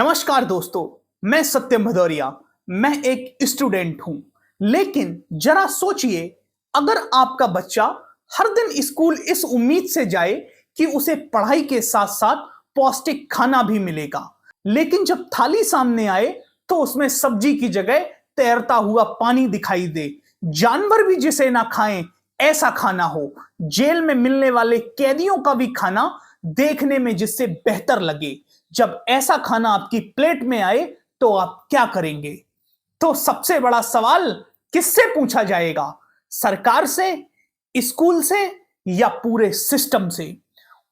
नमस्कार दोस्तों, मैं सत्यम भदौरिया। मैं एक स्टूडेंट हूं, लेकिन जरा सोचिए, अगर आपका बच्चा हर दिन स्कूल इस उम्मीद से जाए कि उसे पढ़ाई के साथ साथ पौष्टिक खाना भी मिलेगा, लेकिन जब थाली सामने आए तो उसमें सब्जी की जगह तैरता हुआ पानी दिखाई दे, जानवर भी जिसे ना खाएं ऐसा खाना हो, जेल में मिलने वाले कैदियों का भी खाना देखने में जिससे बेहतर लगे, जब ऐसा खाना आपकी प्लेट में आए तो आप क्या करेंगे? तो सबसे बड़ा सवाल किससे पूछा जाएगा? सरकार से, स्कूल से या पूरे सिस्टम से?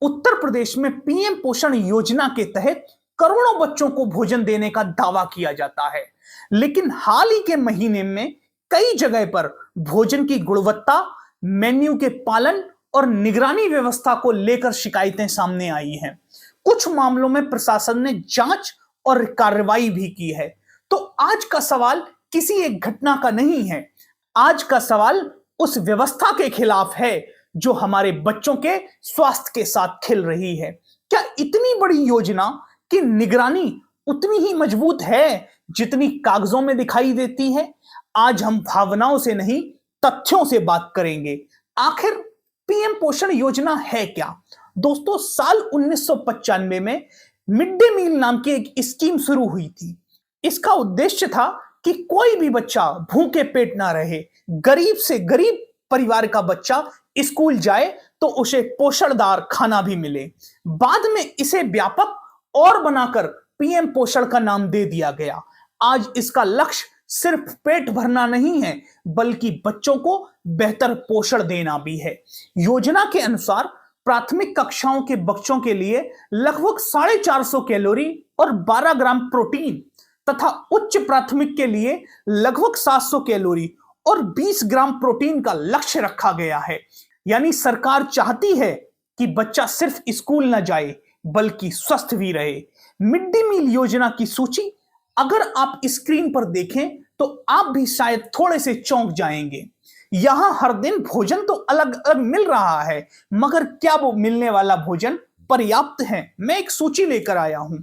उत्तर प्रदेश में पीएम पोषण योजना के तहत करोड़ों बच्चों को भोजन देने का दावा किया जाता है, लेकिन हाल ही के महीने में कई जगह पर भोजन की गुणवत्ता, मेन्यू के पालन और निगरानी व्यवस्था को लेकर शिकायतें सामने आई हैं। कुछ मामलों में प्रशासन ने जांच और कार्रवाई भी की है। तो आज का सवाल किसी एक घटना का नहीं है, आज का सवाल उस व्यवस्था के खिलाफ है जो हमारे बच्चों के स्वास्थ्य के साथ खेल रही है। क्या इतनी बड़ी योजना की निगरानी उतनी ही मजबूत है जितनी कागजों में दिखाई देती है? आज हम भावनाओं से नहीं, तथ्यों से बात करेंगे। आखिर पीएम पोषण योजना है क्या? दोस्तों, साल 1995 में मिड डे मील नाम की एक स्कीम शुरू हुई थी। इसका उद्देश्य था कि कोई भी बच्चा भूखे पेट ना रहे। गरीब से गरीब परिवार का बच्चा स्कूल जाए तो उसे पोषणदार खाना भी मिले। बाद में इसे व्यापक और बनाकर पीएम पोषण का नाम दे दिया गया। आज इसका लक्ष्य सिर्फ पेट भरना नहीं है, बल्कि बच्चों को बेहतर पोषण देना भी है। योजना के अनुसार प्राथमिक कक्षाओं के बच्चों के लिए लगभग 450 कैलोरी और 12 ग्राम प्रोटीन तथा उच्च प्राथमिक के लिए लगभग 700 कैलोरी और 20 ग्राम प्रोटीन का लक्ष्य रखा गया है। यानी सरकार चाहती है कि बच्चा सिर्फ स्कूल न जाए बल्कि स्वस्थ भी रहे। मिड डे मील योजना की सूची अगर आप स्क्रीन पर देखें तो आप भी शायद थोड़े से चौंक जाएंगे। यहां हर दिन भोजन तो अलग अलग मिल रहा है, मगर क्या वो मिलने वाला भोजन पर्याप्त है? मैं एक सूची लेकर आया हूं।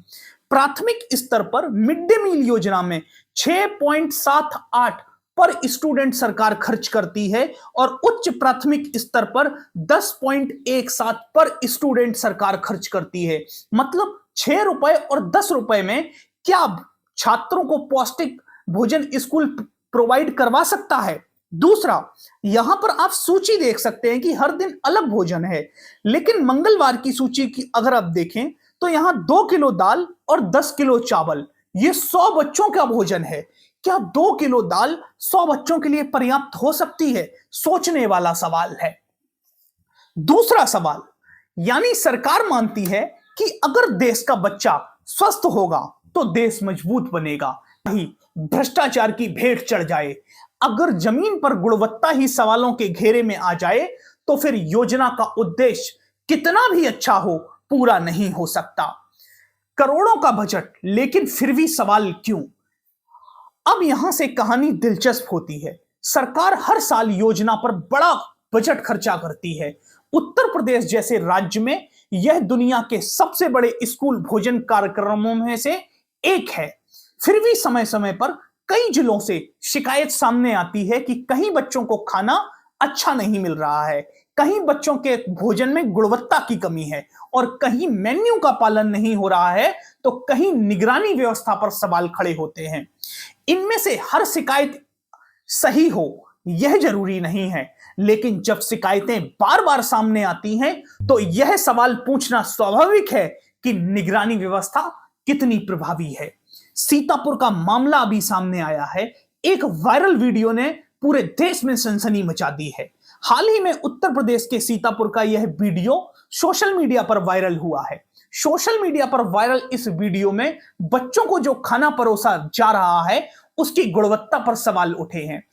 प्राथमिक स्तर पर मिड डे मील योजना में 6.78 पर स्टूडेंट सरकार खर्च करती है और उच्च प्राथमिक स्तर पर 10.17 पर स्टूडेंट सरकार खर्च करती है। मतलब 6 रुपए और 10 रुपए में क्या छात्रों को पौष्टिक भोजन स्कूल प्रोवाइड करवा सकता है? दूसरा, यहां पर आप सूची देख सकते हैं कि हर दिन अलग भोजन है, लेकिन मंगलवार की सूची की अगर आप देखें तो यहां 2 किलो दाल और 10 किलो चावल, ये 100 बच्चों का भोजन है। क्या 2 किलो दाल 100 बच्चों के लिए पर्याप्त हो सकती है? सोचने वाला सवाल है। दूसरा सवाल, यानी सरकार मानती है कि अगर देश का बच्चा स्वस्थ होगा तो देश मजबूत बनेगा, नहीं भ्रष्टाचार की भेंट चढ़ जाए। अगर जमीन पर गुणवत्ता ही सवालों के घेरे में आ जाए तो फिर योजना का उद्देश्य कितना भी अच्छा हो, पूरा नहीं हो सकता। करोड़ों का बजट, लेकिन फिर भी सवाल क्यों? अब यहां से कहानी दिलचस्प होती है। सरकार हर साल योजना पर बड़ा बजट खर्चा करती है। उत्तर प्रदेश जैसे राज्य में यह दुनिया के सबसे बड़े स्कूल भोजन कार्यक्रमों में से एक है। फिर भी समय समय पर कई जिलों से शिकायत सामने आती है कि कहीं बच्चों को खाना अच्छा नहीं मिल रहा है, कहीं बच्चों के भोजन में गुणवत्ता की कमी है और कहीं मेन्यू का पालन नहीं हो रहा है, तो कहीं निगरानी व्यवस्था पर सवाल खड़े होते हैं। इनमें से हर शिकायत सही हो यह जरूरी नहीं है, लेकिन जब शिकायतें बार बार सामने आती हैं तो यह सवाल पूछना स्वाभाविक है कि निगरानी व्यवस्था कितनी प्रभावी है। सीतापुर का मामला अभी सामने आया है। एक वायरल वीडियो ने पूरे देश में सनसनी मचा दी है। हाल ही में उत्तर प्रदेश के सीतापुर का यह वीडियो सोशल मीडिया पर वायरल हुआ है। सोशल मीडिया पर वायरल इस वीडियो में बच्चों को जो खाना परोसा जा रहा है उसकी गुणवत्ता पर सवाल उठे हैं।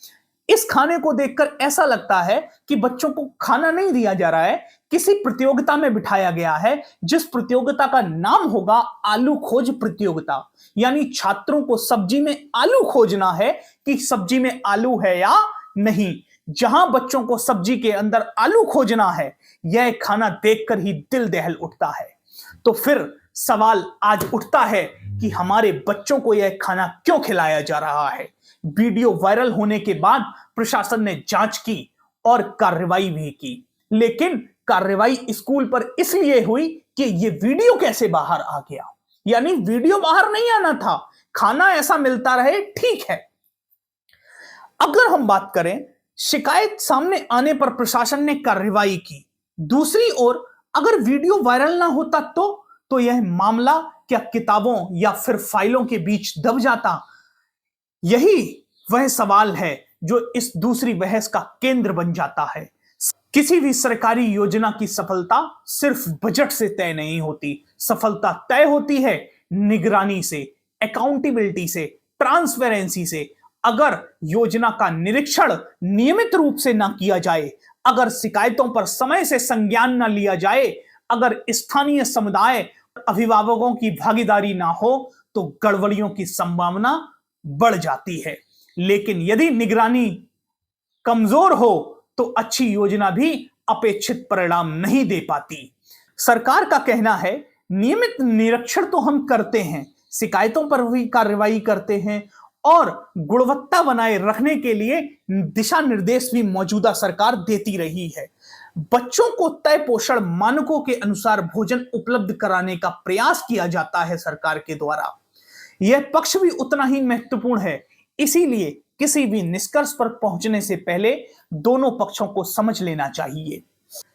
इस खाने को देखकर ऐसा लगता है कि बच्चों को खाना नहीं दिया जा रहा है, किसी प्रतियोगिता में बिठाया गया है, जिस प्रतियोगिता का नाम होगा आलू खोज प्रतियोगिता। यानी छात्रों को सब्जी में आलू खोजना है कि सब्जी में आलू है या नहीं। जहां बच्चों को सब्जी के अंदर आलू खोजना है, यह खाना देखकर ही दिल दहल उठता है। तो फिर सवाल आज उठता है कि हमारे बच्चों को यह खाना क्यों खिलाया जा रहा है। वीडियो वायरल होने के बाद प्रशासन ने जांच की और कार्रवाई भी की, लेकिन कार्रवाई स्कूल पर इसलिए हुई कि यह वीडियो कैसे बाहर आ गया। यानी वीडियो बाहर नहीं आना था, खाना ऐसा मिलता रहे, ठीक है। अगर हम बात करें, शिकायत सामने आने पर प्रशासन ने कार्रवाई की। दूसरी ओर अगर वीडियो वायरल ना होता तो यह मामला क्या किताबों या फिर फाइलों के बीच दब जाता? यही वह सवाल है जो इस दूसरी बहस का केंद्र बन जाता है। किसी भी सरकारी योजना की सफलता सिर्फ बजट से तय नहीं होती। सफलता तय होती है निगरानी से, अकाउंटेबिलिटी से, ट्रांसपेरेंसी से। अगर योजना का निरीक्षण नियमित रूप से ना किया जाए, अगर शिकायतों पर समय से संज्ञान ना लिया जाए, अगर स्थानीय समुदाय अभिभावकों की भागीदारी ना हो, तो गड़बड़ियों की संभावना बढ़ जाती है। लेकिन यदि निगरानी कमजोर हो तो अच्छी योजना भी अपेक्षित परिणाम नहीं दे पाती। सरकार का कहना है नियमित निरीक्षण तो हम करते हैं, शिकायतों पर भी कार्रवाई करते हैं और गुणवत्ता बनाए रखने के लिए दिशा निर्देश भी मौजूदा सरकार देती रही है। बच्चों को तय पोषण मानकों के अनुसार भोजन उपलब्ध कराने का प्रयास किया जाता है सरकार के द्वारा। यह पक्ष भी उतना ही महत्वपूर्ण है। इसीलिए किसी भी निष्कर्ष पर पहुंचने से पहले दोनों पक्षों को समझ लेना चाहिए।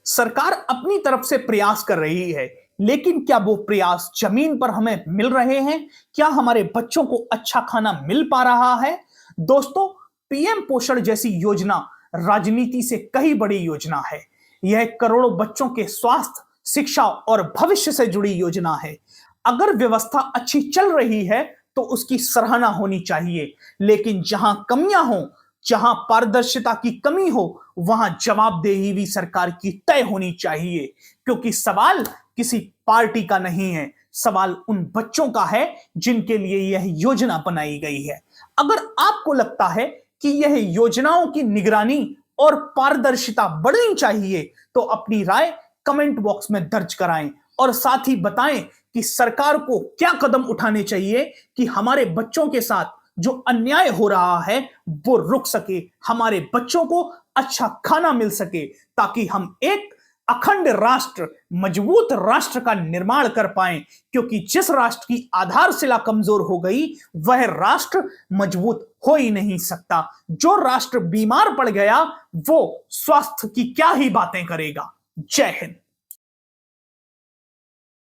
सरकार अपनी तरफ से प्रयास कर रही है, लेकिन क्या वो प्रयास जमीन पर हमें मिल रहे हैं? क्या हमारे बच्चों को अच्छा खाना मिल पा रहा है? दोस्तों, पीएम पोषण जैसी योजना राजनीति से कहीं बड़ी योजना है। यह करोड़ों बच्चों के स्वास्थ्य, शिक्षा और भविष्य से जुड़ी योजना है। अगर व्यवस्था अच्छी चल रही है तो उसकी सराहना होनी चाहिए, लेकिन जहां कमियां हो, जहां पारदर्शिता की कमी हो, वहां जवाबदेही भी सरकार की तय होनी चाहिए। क्योंकि सवाल किसी पार्टी का नहीं है, सवाल उन बच्चों का है जिनके लिए यह योजना बनाई गई है। अगर आपको लगता है कि यह योजनाओं की निगरानी और पारदर्शिता बढ़नी चाहिए तो अपनी राय कमेंट बॉक्स में दर्ज कराएं और साथ ही बताएं कि सरकार को क्या कदम उठाने चाहिए कि हमारे बच्चों के साथ जो अन्याय हो रहा है वो रुक सके, हमारे बच्चों को अच्छा खाना मिल सके, ताकि हम एक अखंड राष्ट्र, मजबूत राष्ट्र का निर्माण कर पाएं। क्योंकि जिस राष्ट्र की आधारशिला कमजोर हो गई, वह राष्ट्र मजबूत हो ही नहीं सकता। जो राष्ट्र बीमार पड़ गया वो स्वास्थ्य की क्या ही बातें करेगा। जय हिंद।